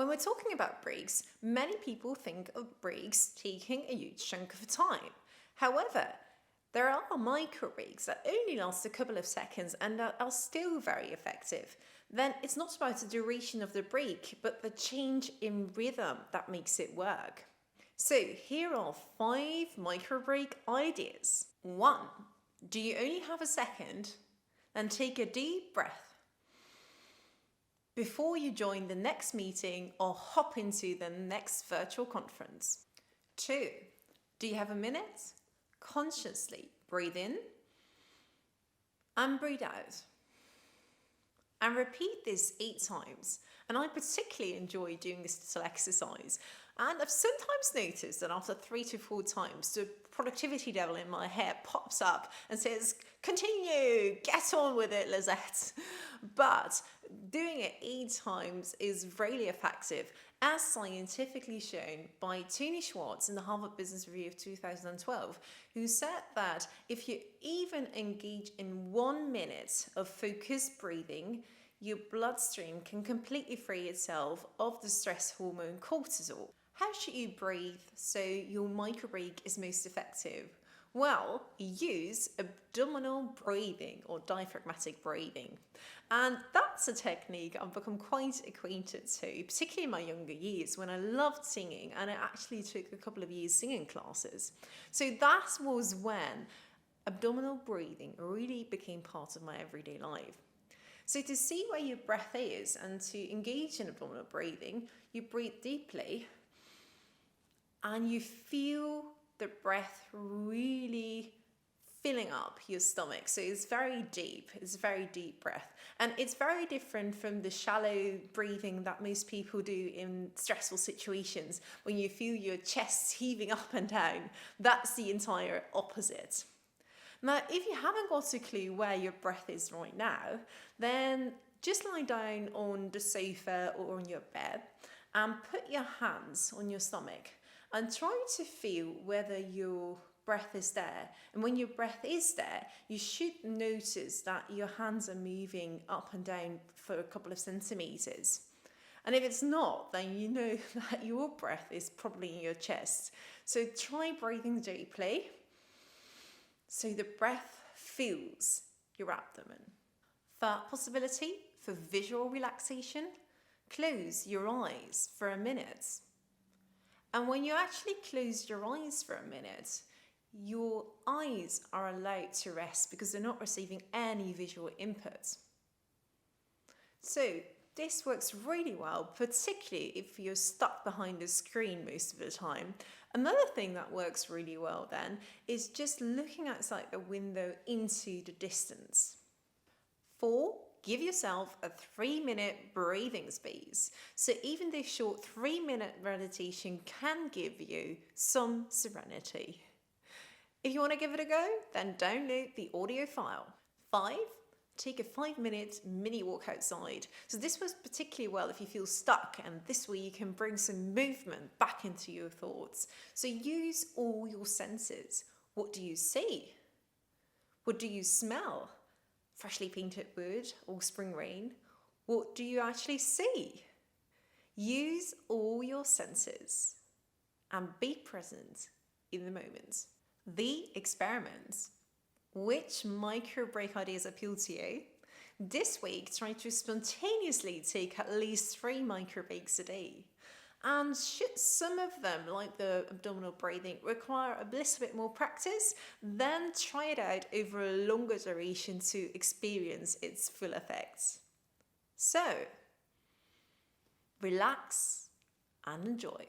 When we're talking about breaks, many people think of breaks taking a huge chunk of time. However, there are micro breaks that only last a couple of seconds and that are still very effective. Then it's not about the duration of the break, but the change in rhythm that makes it work. So here are 5 micro break ideas. 1. Do you only have a second? Then take a deep breath before you join the next meeting or hop into the next virtual conference. 2. Do you have a minute? Consciously breathe in and breathe out. And repeat this 8 times. And I particularly enjoy doing this little exercise. And I've sometimes noticed that after 3 to 4 times, the productivity devil in my head pops up and says, continue, get on with it, Lizette. But doing it 8 times is really effective, as scientifically shown by Tony Schwartz in the Harvard Business Review of 2012, who said that if you even engage in 1 minute of focused breathing, your bloodstream can completely free itself of the stress hormone cortisol. How should you breathe so your micro break is most effective? Well, use abdominal breathing or diaphragmatic breathing. And that's a technique I've become quite acquainted to, particularly in my younger years when I loved singing, and I actually took a couple of years singing classes. So that was when abdominal breathing really became part of my everyday life. So to see where your breath is and to engage in abdominal breathing, you breathe deeply and you feel the breath really filling up your stomach. So it's very deep, it's a very deep breath. And it's very different from the shallow breathing that most people do in stressful situations when you feel your chest heaving up and down. That's the entire opposite. Now, if you haven't got a clue where your breath is right now, then just lie down on the sofa or on your bed and put your hands on your stomach and try to feel whether your breath is there. And when your breath is there, you should notice that your hands are moving up and down for a couple of centimeters. And if it's not, then you know that your breath is probably in your chest. So try breathing deeply so the breath fills your abdomen. Third possibility for visual relaxation, close your eyes for a minute. And when you actually close your eyes for a minute, your eyes are allowed to rest because they're not receiving any visual input. So this works really well, particularly if you're stuck behind a screen most of the time. Another thing that works really well then is just looking outside the window into the distance. 4. Give yourself a 3-minute breathing space. So even this short 3-minute meditation can give you some serenity. If you want to give it a go, then download the audio file. 5. Take a 5-minute mini walk outside. So this works particularly well if you feel stuck, and this way you can bring some movement back into your thoughts. So use all your senses. What do you see? What do you smell? Freshly painted wood or spring rain? What do you actually see? Use all your senses and be present in the moment. The experiments. Which micro break ideas appeal to you? This week, try to spontaneously take at least 3 micro breaks a day. And should some of them, like the abdominal breathing, require a little bit more practice, then try it out over a longer duration to experience its full effects. So, relax and enjoy.